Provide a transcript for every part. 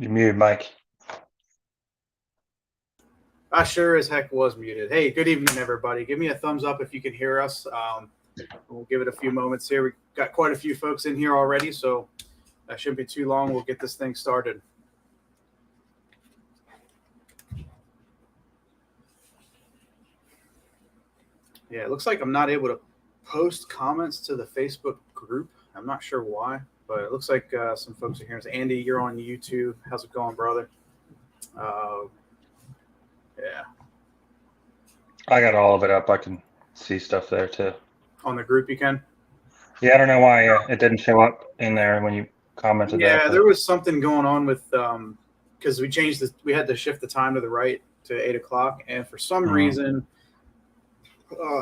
You're muted, Mike. I sure as heck was muted. Hey, good evening, everybody. Give me a thumbs up if you can hear us. We'll give it a few moments here. We've got quite a few folks in here already, so that shouldn't be too long. We'll get this thing started. Yeah, it looks like I'm not able to post comments to the Facebook group. I'm not sure why, but it looks like some folks are here. So Andy, you're on YouTube. How's it going, brother? Uh, yeah, I got all of it up. I can see stuff there too. on the group you can. Yeah, I don't know why it didn't show up in there when you commented that. Yeah, there was something going on with because we changed this. We had to shift the time to the right to 8 o'clock, and for some reason,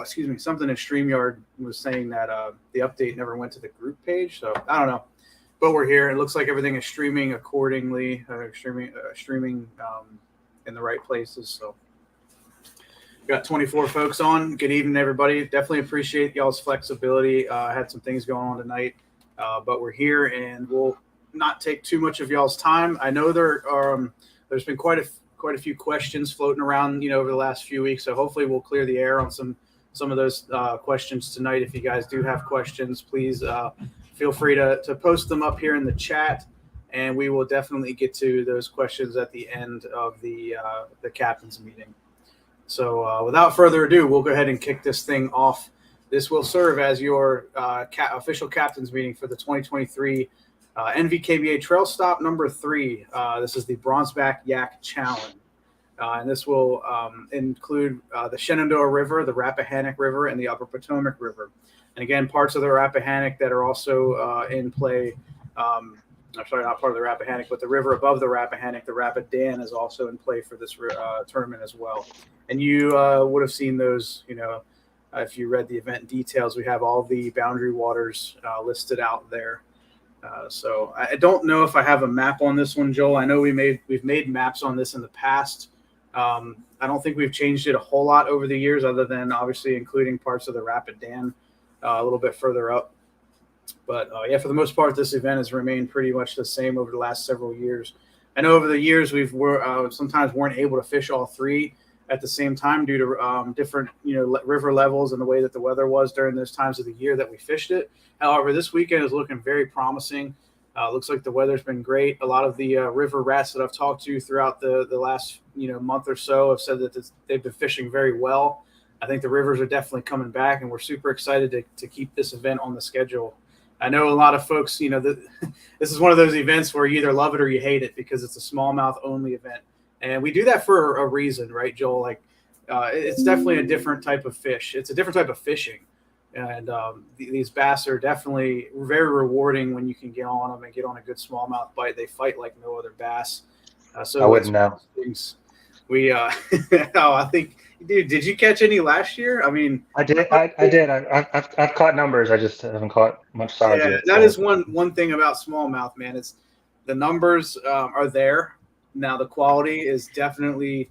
excuse me, something in StreamYard was saying that the update never went to the group page. So I don't know, but we're here. It looks like everything is streaming accordingly, streaming in the right places. So we got 24 folks on. Good evening, everybody. Definitely appreciate y'all's flexibility. I had some things going on tonight, but we're here, and we'll not take too much of y'all's time. I know there's been quite a few questions floating around, over the last few weeks. So hopefully we'll clear the air on some of those questions tonight. If you guys do have questions, please feel free to post them up here in the chat, and we will definitely get to those questions at the end of the captain's meeting. So without further ado, we'll go ahead and kick this thing off. This will serve as your official captain's meeting for the 2023 NVKBA Trail Stop number 3. This is the Bronzeback Yak Challenge. And this will include the Shenandoah River, the Rappahannock River, and the Upper Potomac River. And again, parts of the Rappahannock that are also in play. I'm sorry, not part of the Rappahannock, but the river above the Rappahannock, the Rapidan, is also in play for this tournament as well. And you would have seen those, if you read the event details. We have all the boundary waters listed out there. So I don't know if I have a map on this one, Joel. I know we've made maps on this in the past. I don't think we've changed it a whole lot over the years, other than obviously including parts of the Rapidan a little bit further up. But yeah, for the most part, this event has remained pretty much the same over the last several years. I know over the years sometimes weren't able to fish all three at the same time due to different river levels and the way that the weather was during those times of the year that we fished it. However, this weekend is looking very promising. Looks like the weather's been great. A lot of the river rats that I've talked to throughout the last month or so have said that they've been fishing very well. I think the rivers are definitely coming back, and we're super excited to keep this event on the schedule. I know a lot of folks, this is one of those events where you either love it or you hate it because it's a smallmouth only event. And we do that for a reason, right, Joel? Like, it's definitely a different type of fish. It's a different type of fishing. And these bass are definitely very rewarding when you can get on them and get on a good smallmouth bite. They fight like no other bass. So I wouldn't know. We, I think, dude, did you catch any last year? I mean, I did. I've caught numbers. I just haven't caught much size yet. That is one thing about smallmouth, man. It's the numbers are there. Now the quality is definitely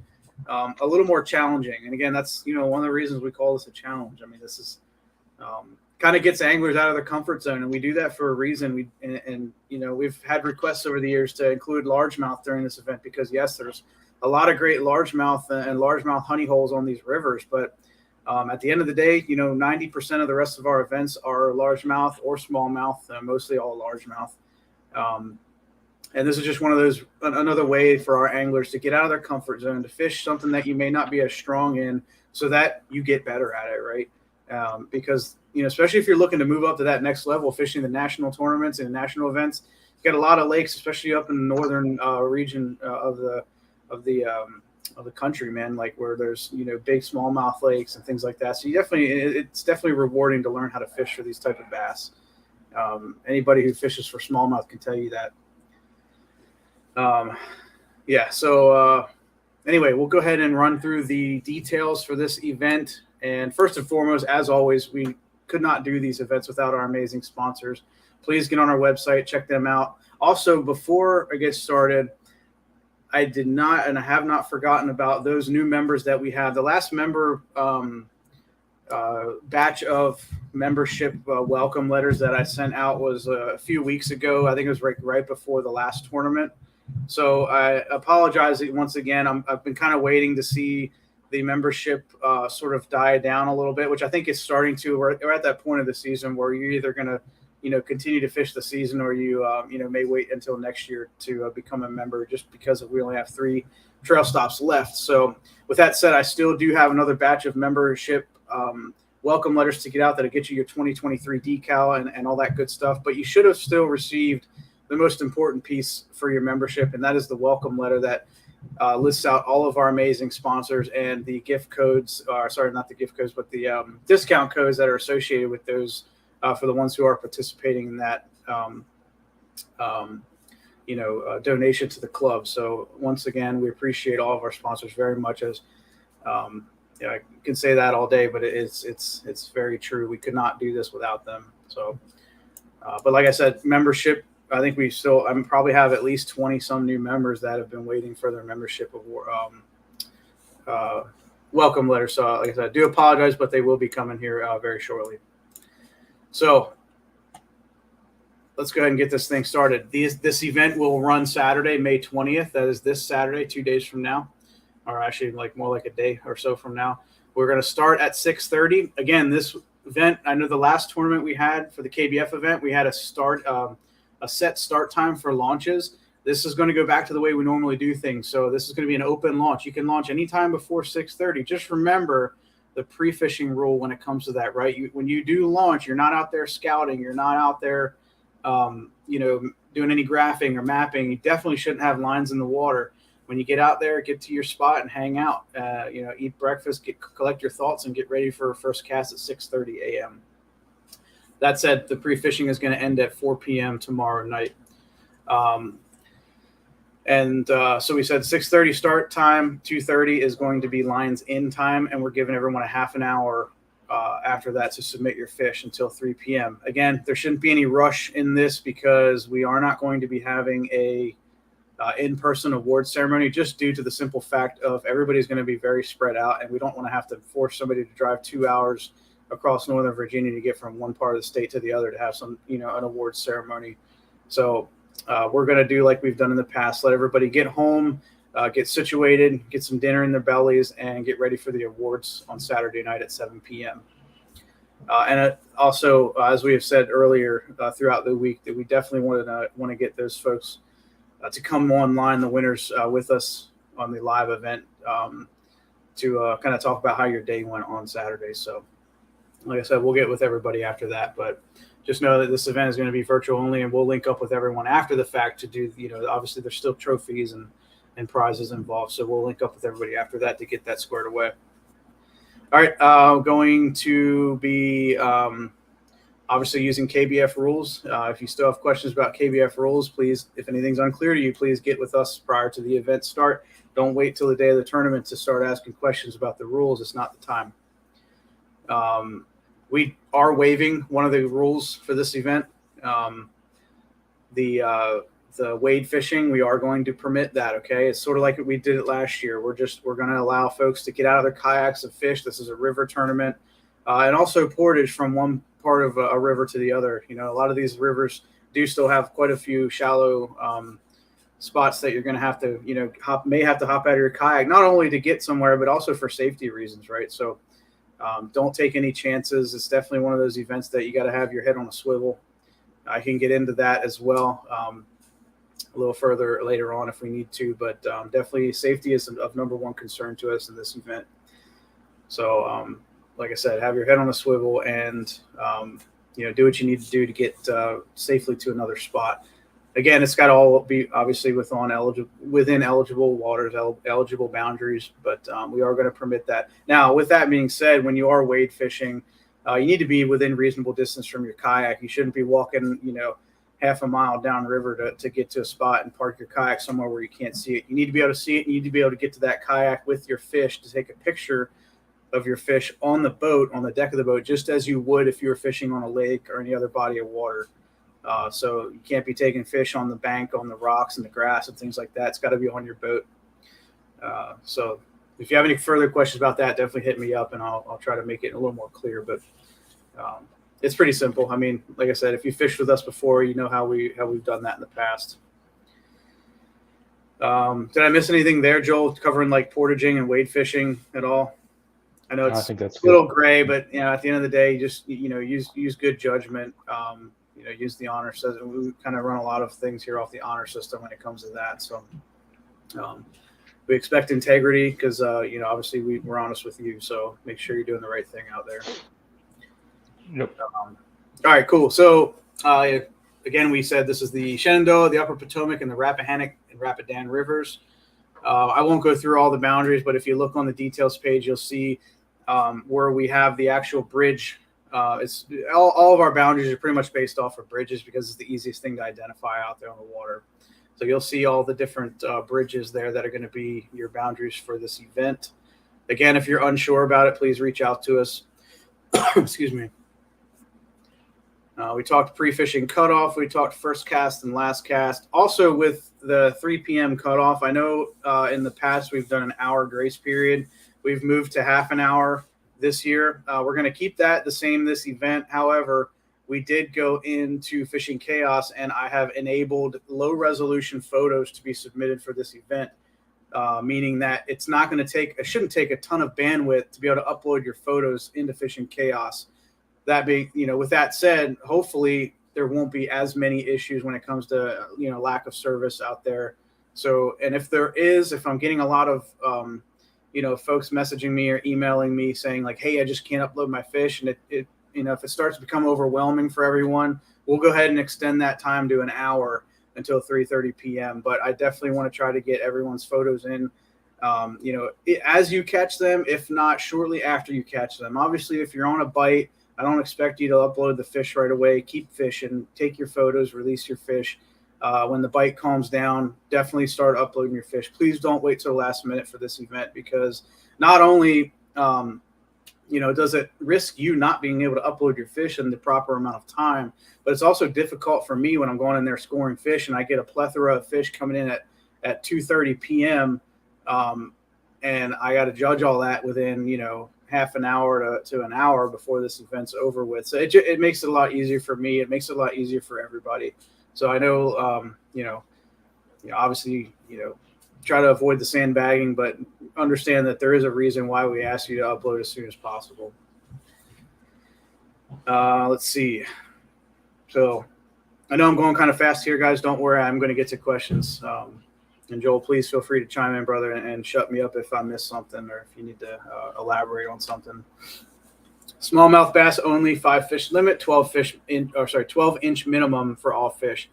a little more challenging. And again, that's one of the reasons we call this a challenge. I mean, this is kind of gets anglers out of their comfort zone, and we do that for a reason. We've had requests over the years to include largemouth during this event because yes, there's a lot of great largemouth and largemouth honey holes on these rivers, but at the end of the day, 90% of the rest of our events are largemouth or smallmouth, mostly all largemouth. And this is just one of those, another way for our anglers to get out of their comfort zone, to fish something that you may not be as strong in so that you get better at it, right? Because, especially if you're looking to move up to that next level, fishing the national tournaments and national events, you got a lot of lakes, especially up in the northern region of the country, man, like where there's, big smallmouth lakes and things like that. So it's definitely rewarding to learn how to fish for these type of bass. Anybody who fishes for smallmouth can tell you that. Anyway, we'll go ahead and run through the details for this event. And first and foremost, as always, we could not do these events without our amazing sponsors. Please get on our website, check them out. Also, before I get started, I did not, and I have not forgotten about those new members that we have. The last member batch of membership welcome letters that I sent out was a few weeks ago. I think it was right before the last tournament. So I apologize once again. I've been kind of waiting to see the membership sort of die down a little bit, which I think is starting to. We're at that point of the season where you're either going to, continue to fish the season, or you, may wait until next year to become a member, just because we only have 3 trail stops left. So with that said, I still do have another batch of membership welcome letters to get out that'll get you your 2023 decal and all that good stuff. But you should have still received the most important piece for your membership, and that is the welcome letter that lists out all of our amazing sponsors and the gift codes, sorry, not the gift codes, but the discount codes that are associated with those for the ones who are participating in that, donation to the club. So once again, we appreciate all of our sponsors very much. As I can say that all day, but it's very true. We could not do this without them. So, but like I said, membership. I think I probably have at least 20 some new members that have been waiting for their membership welcome letter. So like I said, I do apologize, but they will be coming here very shortly. So let's go ahead and get this thing started. This event will run Saturday, May 20th. That is this Saturday, 2 days from now, or actually more like a day or so from now. We're going to start at 6:30. Again, this event, I know the last tournament we had for the KBF event, we had a set start time for launches. This is going to go back to the way we normally do things. So this is going to be an open launch. You can launch anytime before 6:30. Just remember the pre-fishing rule when it comes to that, right? When you do launch, you're not out there scouting. You're not out there, doing any graphing or mapping. You definitely shouldn't have lines in the water. When you get out there, get to your spot and hang out. Eat breakfast, collect your thoughts, and get ready for a first cast at 6:30 a.m. That said, the pre-fishing is going to end at 4 p.m. tomorrow night. So we said 6:30 start time, 2:30 is going to be lines in time, and we're giving everyone a half an hour after that to submit your fish until 3 p.m. Again, there shouldn't be any rush in this because we are not going to be having a in-person award ceremony, just due to the simple fact of everybody's going to be very spread out, and we don't want to have to force somebody to drive 2 hours across Northern Virginia to get from one part of the state to the other to have some, an award ceremony. So we're going to do like we've done in the past, let everybody get home, get situated, get some dinner in their bellies, and get ready for the awards on Saturday night at 7 p.m. And also, as we have said earlier throughout the week, that we definitely want to get those folks to come online, the winners, with us on the live event to kind of talk about how your day went on Saturday. So like I said, we'll get with everybody after that, but just know that this event is going to be virtual only, and we'll link up with everyone after the fact to do, obviously there's still trophies and prizes involved. So we'll link up with everybody after that to get that squared away. All right. Going to be obviously using KBF rules. If you still have questions about KBF rules, please, if anything's unclear to you, please get with us prior to the event start. Don't wait till the day of the tournament to start asking questions about the rules. It's not the time. We are waiving one of the rules for this event. The wade fishing, we are going to permit that. Okay. It's sort of like we did it last year. We're going to allow folks to get out of their kayaks and fish. This is a river tournament, and also portage from one part of a river to the other. A lot of these rivers do still have quite a few shallow, spots that you're going to have to, may have to hop out of your kayak, not only to get somewhere, but also for safety reasons. Right. So, don't take any chances. It's definitely one of those events that you got to have your head on a swivel. I can get into that as well a little further later on if we need to, but definitely safety is of number one concern to us in this event. So, like I said, have your head on a swivel and, do what you need to do to get safely to another spot. Again, it's got to all be obviously within eligible waters, eligible boundaries, but we are going to permit that. Now, with that being said, when you are wade fishing, you need to be within reasonable distance from your kayak. You shouldn't be walking, half a mile downriver to get to a spot and park your kayak somewhere where you can't see it. You need to be able to see it. You need to be able to get to that kayak with your fish to take a picture of your fish on the boat, on the deck of the boat, just as you would if you were fishing on a lake or any other body of water. So you can't be taking fish on the bank, on the rocks and the grass and things like that. It's got to be on your boat. So if you have any further questions about that, definitely hit me up and I'll try to make it a little more clear. But it's pretty simple. I mean, like I said, if you fished with us before, you know how we've done that in the past. Did I miss anything there, Joel, covering like portaging and wade fishing at all? I know I it's think that's a good. little gray, but at the end of the day, just use good judgment. Use the honor system. We kind of run a lot of things here off the honor system when it comes to that. So we expect integrity because obviously we're honest with you. So make sure you're doing the right thing out there. Yep. All right, cool. So again, we said this is the Shenandoah, the Upper Potomac, and the Rappahannock and Rapidan rivers. I won't go through all the boundaries, but if you look on the details page, you'll see where we have the actual bridge. It's all of our boundaries are pretty much based off of bridges because it's the easiest thing to identify out there on the water. So you'll see all the different bridges there that are going to be your boundaries for this event. Again, if you're unsure about it, please reach out to us. Excuse me. We talked pre-fishing cutoff. We talked first cast and last cast. Also with the 3 p.m. cutoff, I know in the past we've done an hour grace period. We've moved to half an hour this year. We're going to keep that the same this event. However, we did go into Fishing Chaos, and I have enabled low-resolution photos to be submitted for this event, meaning that it shouldn't take a ton of bandwidth to be able to upload your photos into Fishing Chaos. That being, with that said, hopefully there won't be as many issues when it comes to, lack of service out there. So, and if I'm getting a lot of, folks messaging me or emailing me saying like, hey, I just can't upload my fish. And if it starts to become overwhelming for everyone, we'll go ahead and extend that time to an hour until 3:30 p.m. But I definitely want to try to get everyone's photos in, as you catch them, if not shortly after you catch them. Obviously, if you're on a bite, I don't expect you to upload the fish right away. Keep fishing, take your photos, release your fish. When the bite calms down, definitely start uploading your fish. Please don't wait till the last minute for this event because not only, does it risk you not being able to upload your fish in the proper amount of time, but it's also difficult for me when I'm going in there scoring fish and I get a plethora of fish coming in at 2:30 p.m. And I got to judge all that within, half an hour to an hour before this event's over with. So it makes it a lot easier for me. It makes it a lot easier for everybody. So I know, obviously, try to avoid the sandbagging, but understand that there is a reason why we ask you to upload as soon as possible. Let's see. So I know I'm going kind of fast here, guys. Don't worry. I'm going to get to questions. And Joel, please feel free to chime in, brother, and shut me up if I miss something or if you need to elaborate on something. Smallmouth bass only, 5 fish limit, 12-inch minimum for all fish.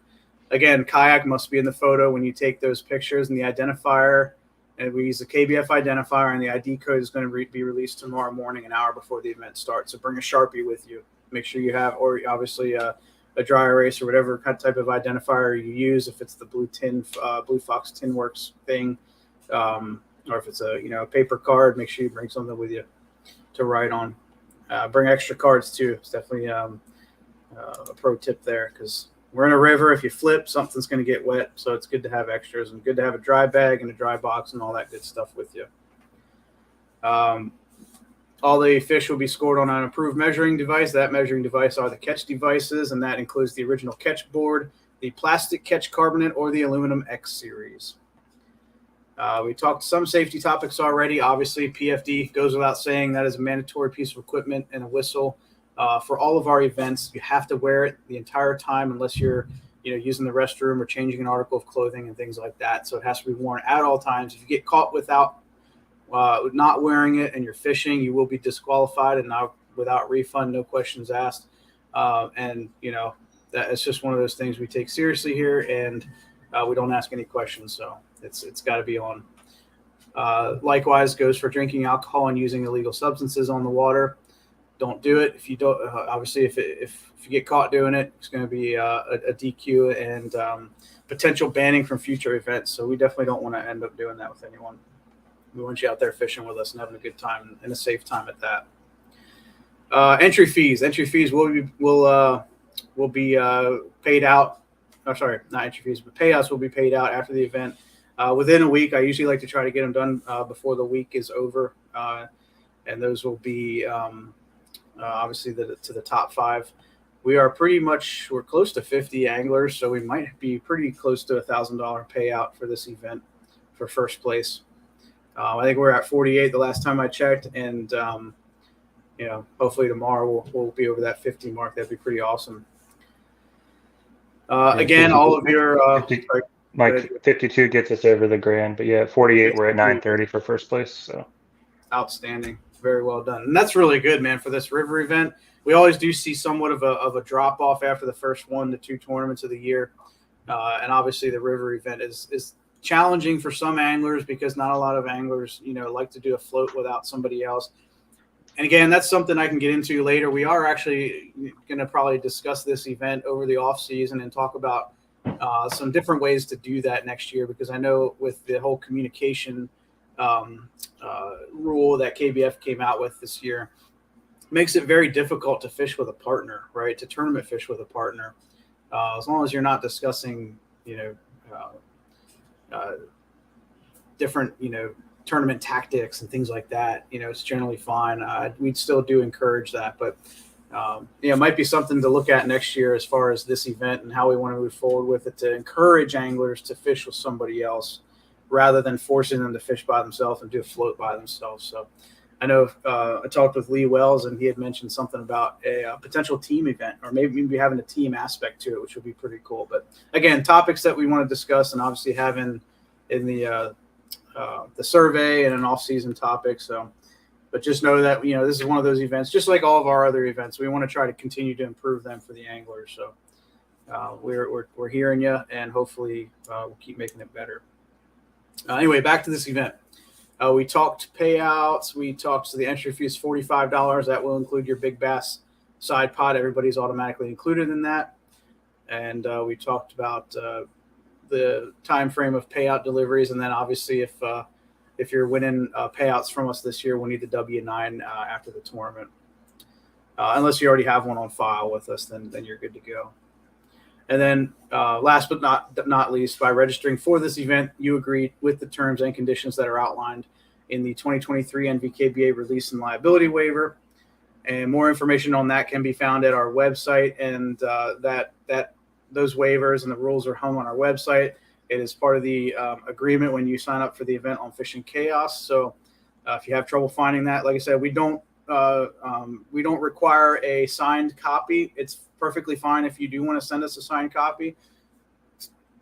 Again, kayak must be in the photo when you take those pictures, and the identifier, and we use the KBF identifier, and the ID code is going to be released tomorrow morning, an hour before the event starts. So bring a Sharpie with you. Make sure you have, or obviously a dry erase or whatever type of identifier you use. If it's the Blue Fox Tinworks thing, or if it's a paper card, make sure you bring something with you to write on. Bring extra cards too. It's definitely a pro tip there because we're in a river. If you flip, something's going to get wet. So it's good to have extras and good to have a dry bag and a dry box and all that good stuff with you. All the fish will be scored on an approved measuring device. That measuring device are the catch devices, and that includes the original catch board, the plastic catch carbonate, or the aluminum X series. We talked some safety topics already. Obviously, PFD goes without saying. That is a mandatory piece of equipment and a whistle for all of our events. You have to wear it the entire time unless you're using the restroom or changing an article of clothing and things like that. So it has to be worn at all times. If you get caught without not wearing it and you're fishing, you will be disqualified and not without refund, no questions asked. And that it's just one of those things we take seriously here, and we don't ask any questions. So it's got to be on. Likewise goes for drinking alcohol and using illegal substances on the water. Don't do it. If you don't, obviously, if you get caught doing it, it's going to be a DQ and potential banning from future events. So we definitely don't want to end up doing that with anyone. We want you out there fishing with us and having a good time and a safe time at that. Entry fees will be paid out. Oh, sorry, not entry fees, but payouts will be paid out after the event within a week. I usually like to try to get them done before the week is over, and those will be obviously to the top 5. We're close to 50 anglers, so we might be pretty close to $1,000 payout for this event. for first place. I think we're at 48 the last time I checked, and hopefully tomorrow we'll be over that 50 mark. That'd be pretty awesome. Again, 52, all of your 50, Mike, 52 gets us over the grand, but yeah, 48 we're at 930 for first place. So outstanding, very well done, and that's really good, man, for this river event. We always do see somewhat of a drop off after the first 1 to 2 tournaments of the year, and obviously the river event is challenging for some anglers because not a lot of anglers like to do a float without somebody else. And again, that's something I can get into later. We are actually going to probably discuss this event over the off season and talk about some different ways to do that next year, because I know with the whole communication rule that KBF came out with this year, makes it very difficult to fish with a partner, right? To tournament fish with a partner, as long as you're not discussing, different, tournament tactics and things like that. It's generally fine. We'd still do encourage that, but it might be something to look at next year as far as this event and how we want to move forward with it, to encourage anglers to fish with somebody else rather than forcing them to fish by themselves and do a float by themselves. So I know I talked with Lee Wells, and he had mentioned something about a potential team event, or maybe having a team aspect to it, which would be pretty cool. But again, topics that we want to discuss and obviously have in the survey and an off-season topic. So, but just know that this is one of those events, just like all of our other events. We want to try to continue to improve them for the anglers. So we're hearing you, and hopefully we'll keep making it better. Anyway, back to this event. We talked payouts. We talked, so the entry fee is $45. That will include your big bass side pot. Everybody's automatically included in that. And we talked about the time frame of payout deliveries, and then obviously if you're winning payouts from us this year, we'll need the W-9 after the tournament. Unless you already have one on file with us, then you're good to go. And then last but not least, by registering for this event, you agree with the terms and conditions that are outlined in the 2023 NVKBA release and liability waiver. And more information on that can be found at our website, and those waivers and the rules are hung on our website. It is part of the agreement when you sign up for the event on Fishing Chaos. So if you have trouble finding that, like I said, we don't require a signed copy. It's perfectly fine if you do want to send us a signed copy.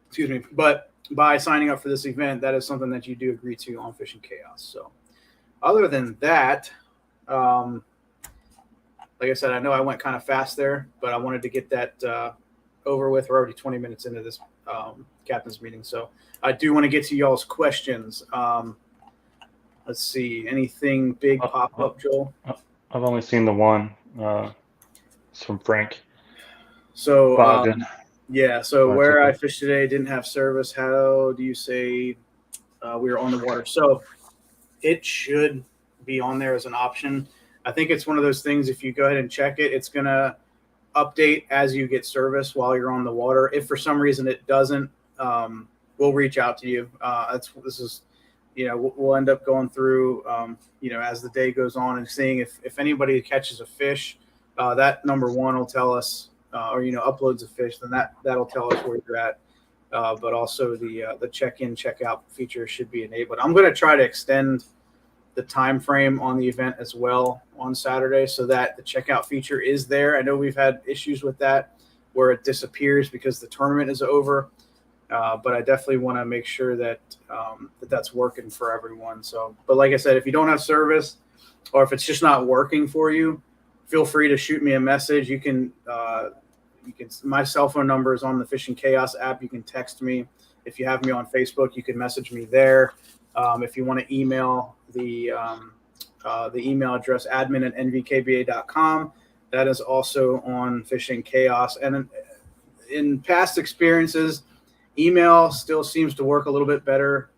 Excuse me. But by signing up for this event, that is something that you do agree to on Fishing Chaos. So other than that, like I said, I know I went kind of fast there, but I wanted to get that over with. We're already 20 minutes into this captain's meeting. So I do want to get to y'all's questions. Let's see. Anything big pop up, Joel? I've only seen the one. It's from Frank. So, Bogdan. So where I fished today didn't have service. How do you say we were on the water? So it should be on there as an option. I think it's one of those things, if you go ahead and check it, it's going to update as you get service while you're on the water. If for some reason it doesn't, we'll reach out to you. We'll end up going through, as the day goes on and seeing if anybody catches a fish, that number one will tell us, uploads a fish, then that'll tell us where you're at. But also the check-in, check-out feature should be enabled. I'm going to try to extend the time frame on the event as well on Saturday so that the checkout feature is there. I know we've had issues with that where it disappears because the tournament is over. But I definitely want to make sure that that's working for everyone. So, but like I said, if you don't have service or if it's just not working for you, feel free to shoot me a message. You can my cell phone number is on the Fishing Chaos app. You can text me. If you have me on Facebook, you can message me there. If you want to email the email address admin@nvkba.com, that is also on Fishing Chaos. And in past experiences, email still seems to work a little bit better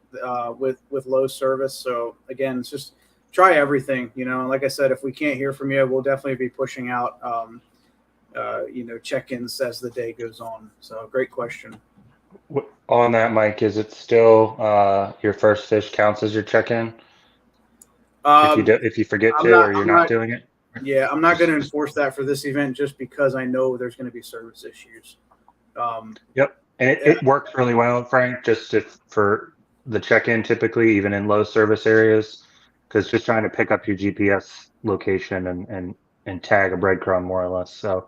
with low service. So again, it's just try everything. Like I said, if we can't hear from you, we'll definitely be pushing out check-ins as the day goes on. So great question. On that, Mike, is it still your first fish counts as your check-in? If you forget or you're not doing it? Yeah, I'm not going to enforce that for this event just because I know there's going to be service issues. Yep. And it works really well, Frank, just for the check-in typically, even in low service areas, because just trying to pick up your GPS location and tag a breadcrumb more or less. So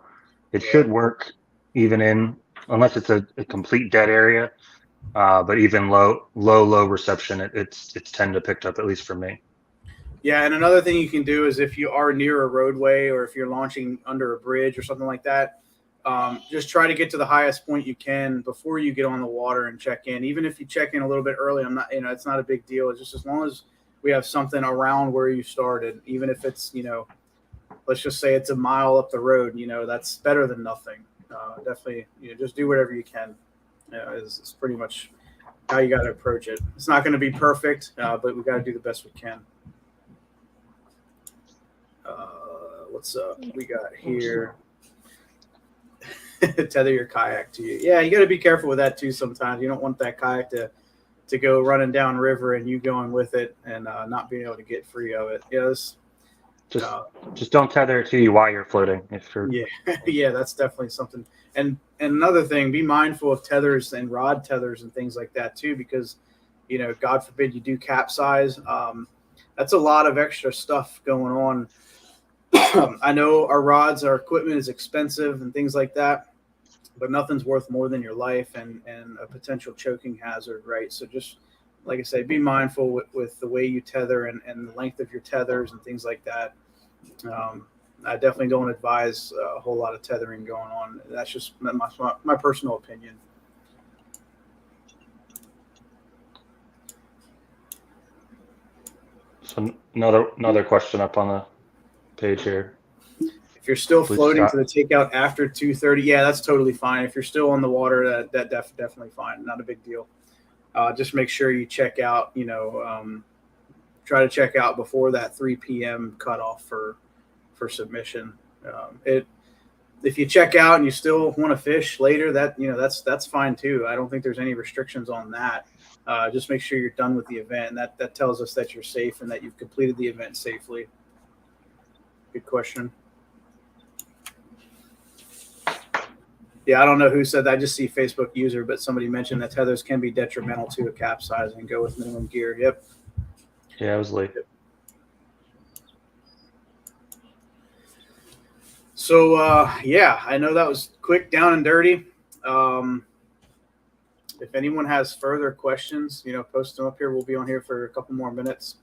it should work even in, unless it's a complete dead area. But even low reception, it's tend to picked up, at least for me. Yeah, and another thing you can do is if you are near a roadway or if you're launching under a bridge or something like that, just try to get to the highest point you can before you get on the water and check in. Even if you check in a little bit early, it's not a big deal. It's just as long as we have something around where you started, even if it's, let's just say it's a mile up the road, that's better than nothing. Definitely, just do whatever you can. Is pretty much how you got to approach it. It's not going to be perfect, but we got to do the best we can. What's up? We got here. Tether your kayak to you. Yeah, you got to be careful with that too. Sometimes you don't want that kayak to go running down river and you going with it and not being able to get free of it. Just don't tether it to you while you're floating. Yeah, that's definitely something. And another thing, be mindful of tethers and rod tethers and things like that too, because God forbid you do capsize. That's a lot of extra stuff going on. I know our rods, our equipment is expensive and things like that, but nothing's worth more than your life and a potential choking hazard, right? So just, like I say, be mindful with the way you tether and the length of your tethers and things like that. I definitely don't advise a whole lot of tethering going on. That's just my personal opinion. So another question up on the page here. If you're still floating to the takeout after 2:30, yeah, that's totally fine. If you're still on the water, that definitely fine. Not a big deal. Just make sure you check out. Try to check out before that 3 p.m. cutoff for submission. If you check out and you still want to fish later, that's fine too. I don't think there's any restrictions on that. Just make sure you're done with the event, and that tells us that you're safe and that you've completed the event safely. Good question. Yeah, I don't know who said that. I just see Facebook user, but somebody mentioned that tethers can be detrimental to a capsizing. Go with minimum gear. Yep. Yeah, I was late. So, I know that was quick, down and dirty. If anyone has further questions, post them up here. We'll be on here for a couple more minutes.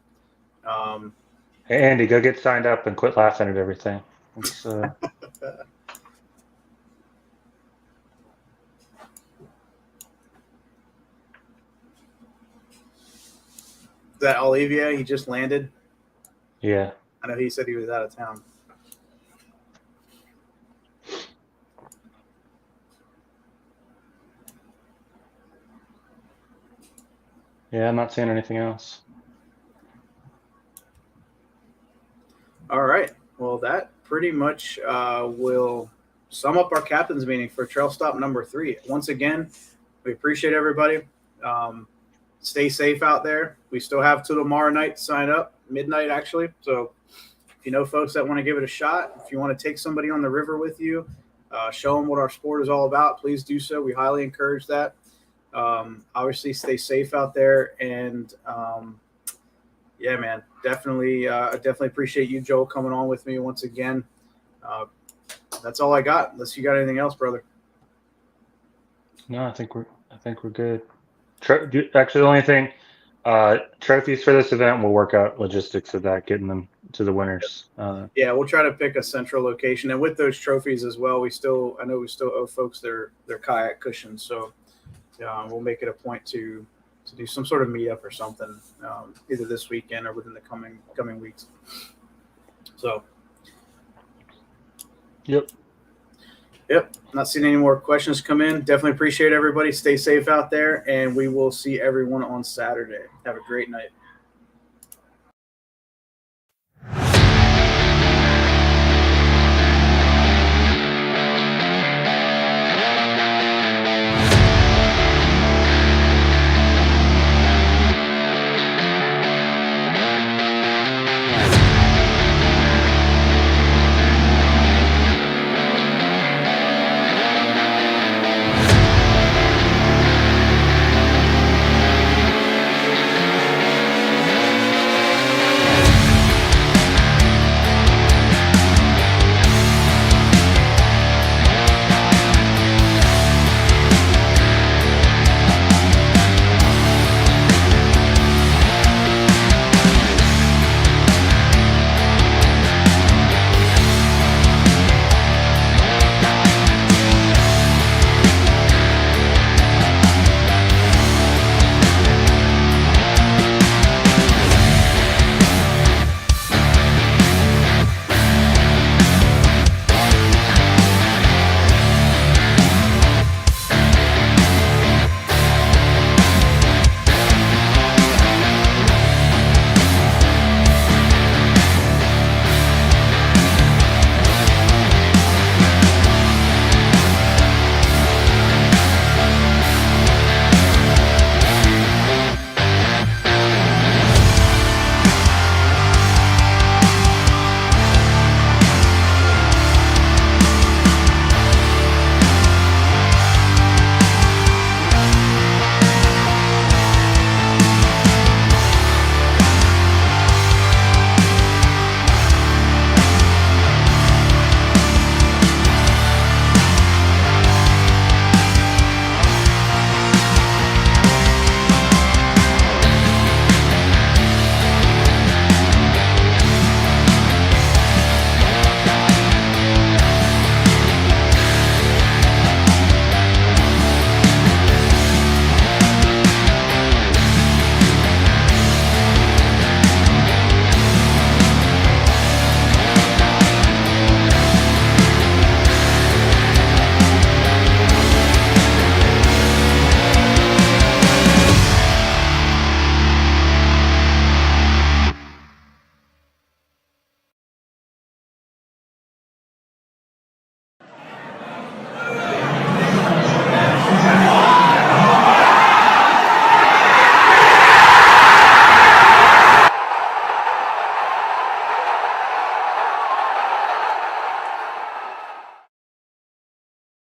Hey, Andy, go get signed up and quit laughing at everything. Is that Olivia? He just landed? Yeah. I know he said he was out of town. Yeah, I'm not seeing anything else. All right. Well, that pretty much will sum up our captain's meeting for trail stop number 3. Once again, we appreciate everybody. Stay safe out there. We still have till tomorrow night to sign up, midnight actually. So if you know folks that want to give it a shot, if you want to take somebody on the river with you, show them what our sport is all about, please do so. We highly encourage that. Obviously, stay safe out there. And yeah, man, definitely appreciate you, Joel, coming on with me once again. That's all I got. Unless you got anything else, brother. No, I think we're good. Actually, the only thing, trophies for this event, we'll work out logistics of that, getting them to the winners. Yeah, we'll try to pick a central location, and with those trophies as well, I know we still owe folks their kayak cushions, so we'll make it a point to do some sort of meetup or something, either this weekend or within the coming weeks. So. Yep. Not seeing any more questions come in. Definitely appreciate everybody. Stay safe out there, and we will see everyone on Saturday. Have a great night.